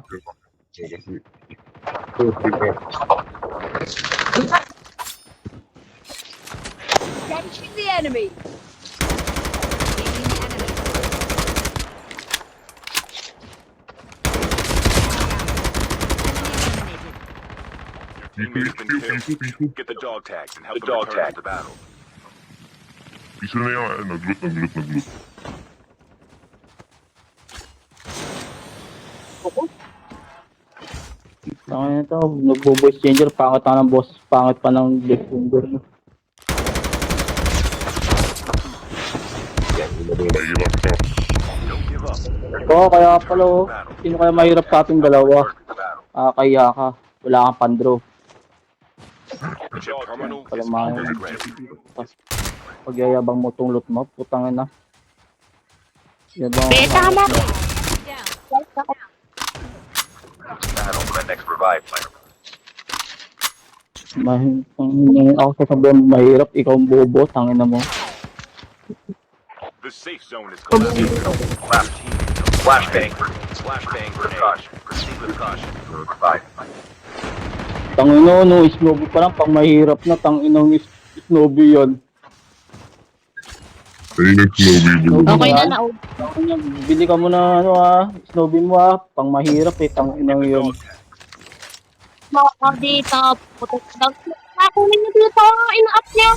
Engaging the enemy. Teammate has been killed. Get the dog tags and help them return to the battle. Isa na yan, nag-loot. Tangin ito, nagbo-voice changer, pangit na ng boss, pangit pa ng defender. Mahirap ka. Don't give up. Oo, kaya pala sino kaya mahirap sa ating dalawa? Kaya ka, wala kang pandro. Chip terminal Pala is mga almost ready. pagyayabang mo tong loot mo, putangin na. Yabang Tama. Battle for the next revive fighter. ako sasabihin mahirap, ikaw ang bobo, tangin na mo. The safe zone is collapsing. Last team. Flashbang. Flashbang grenade. Proceed with caution. Revive. Tangino, no, snowbie pa lang, pang mahirap na, tanginong snowbie yun. Ay, nag-snowbie mo. Okay na na. Bili ka muna, snowbie mo pang mahirap tanginong yun. Mga dito. Putok daw. Nakunin niyo dito. In-up niya.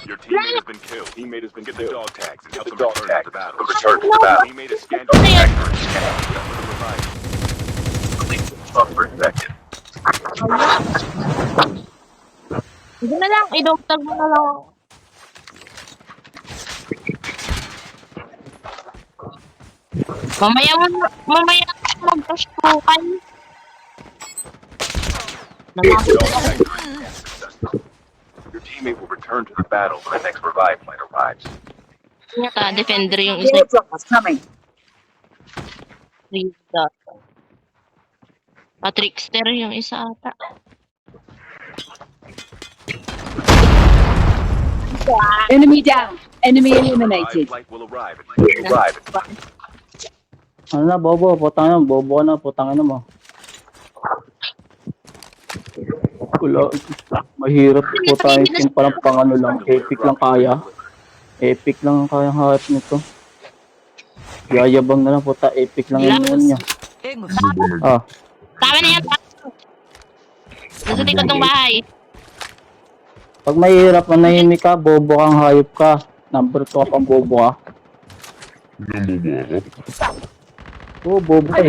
Your teammate has been killed. Teammate has been killed. Get the dog tags and help them return to the battle. Return to the battle. Teammate is scanned for sector. Scan for the revive. Release the bug protected. Hindi na lang. I-dog-tag mo na lang. Mamaya mag-push-pukan. Your teammate will return to the battle when the next revive flight arrives. Defender yung isa. coming. Trickster yung isa ata. Enemy down. Enemy Revive eliminated. flight will arrive. Arrive. Ano na, bobo, putang na, bobo na, putang na mo. Wala, mahirap po tayo skin pa lang pang ano lang, epic lang kaya. Epic lang ang kayang hawat nito. Yayabang na lang po ta, epic lang yung ano niya. Tama na yan. Nasa likod ng bahay. Pag mahirap, manahimik ka, bobo kang hayop ka. Number 2 ka pang bobo ka. Pinambobo ako. Bobo ka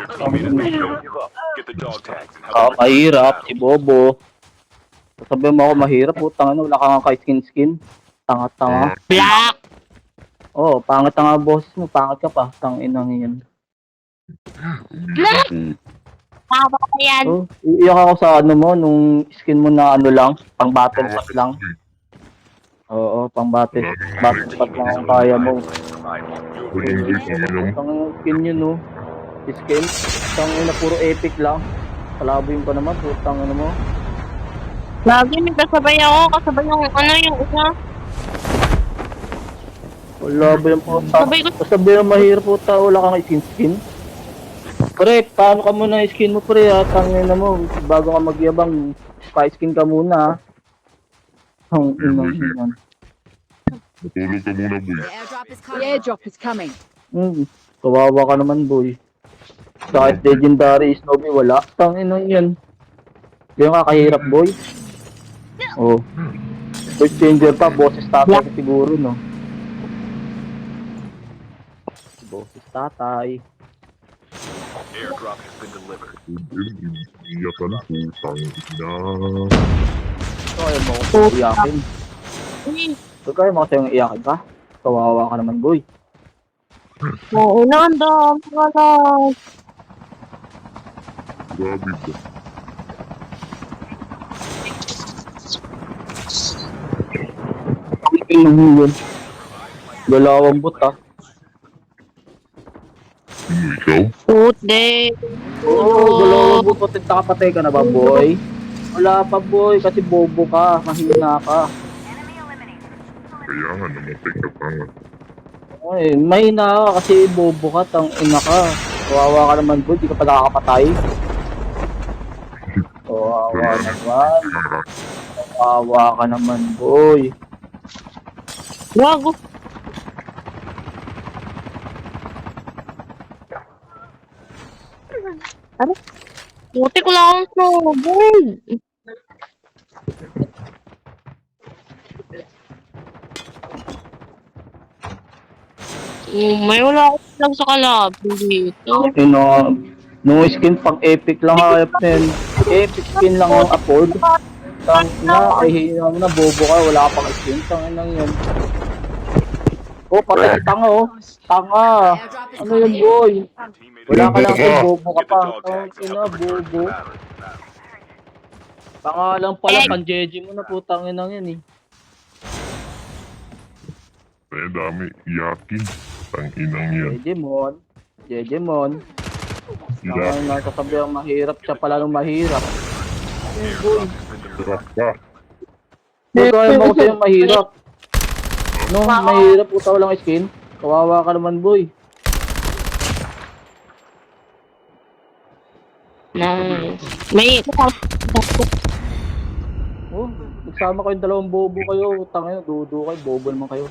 Your teammate has been killed. Give up. Get the dog tags and help them return to the mahirap, battle. si bobo. Sabihin mo ako mahirap, putang ano, wala kang kay-skin-skin. Tanga-tanga. Black. Pangit nga boss mo, pangit ka pa. Tanginang yan. Black. Tama ka yan. Iiyak ako sa ano mo, nung skin mo na ano lang, pang battle pass lang. Pang battle pass lang ang kaya mo. Ang skin yun, no. Skin, na puro epic lang. Kalabo yung pa naman, putang ano mo. Lagi may kasabay ako. Kasabay yung yung isa. Wala ba yung puta? Sabay ko. Sabi yung mahirap puta, wala kang skin. Pre, paano ka muna skin mo pre ha? Tangin na mo, bago ka magyabang, pa-skin ka muna ha. Ang inang yan. Matulog ka muna, boy. The airdrop is coming. Kawawa ka naman boy. Kahit legendary snowbie wala. Tangin na yan. Yung kakahirap boy. Voice changer pa, boses tatay siguro no. Boses tatay. Airdrop has been delivered. Iyak ka na, putang ina. Kaya mo ako iyakin. Kaya mo kasi yung iyakin ka. Kawawa ka naman boy. Oo, nandam. Wala. Grabe ba? Yun. Galawang bot ha. Ikaw? Puti. Galawang bot. Pati nakapatay ka na ba boy? Wala pa boy, kasi bobo ka. Mahina ka. Kaya nga, namatay ka pa nga. Ay, mahina ka kasi bobo ka. Tang ina ka. Kawawa ka naman, boy. Di ka pa nakakapatay. Kawawa naman. Kawawa ka naman, boy. Gago. Ano? Puti ko lang akong snowboard. May wala ako lang sa kalabing dito. No skin pang epic lang hayop din. Epic skin lang ang afford. Tang na, ay hinang na, bobo ka, wala ka pang skin. Tangin lang yun. Oh, patay si tanga oh. Tanga. Ano yun, boy? Wala ka lang din, bobo ka Get the pa. dog tags and Ina, help them return to the bobo. battle. Tanga lang pala, pan-jeje mo na putangin lang yan eh. Kaya dami, yakin. Tanginang yan. Jejemon. Jejemon. Sila, Tanga na sasabi ang mahirap, siya pala nung mahirap. Boy. sarap ka. Boy, kaya mo kasi yung mahirap. No, mahirap puta walang skin. Kawawa ka naman, boy. Nice. May... Oh, nagsama kayong dalawang bobo kayo. Tangin, dudo kayo, bobo naman kayo.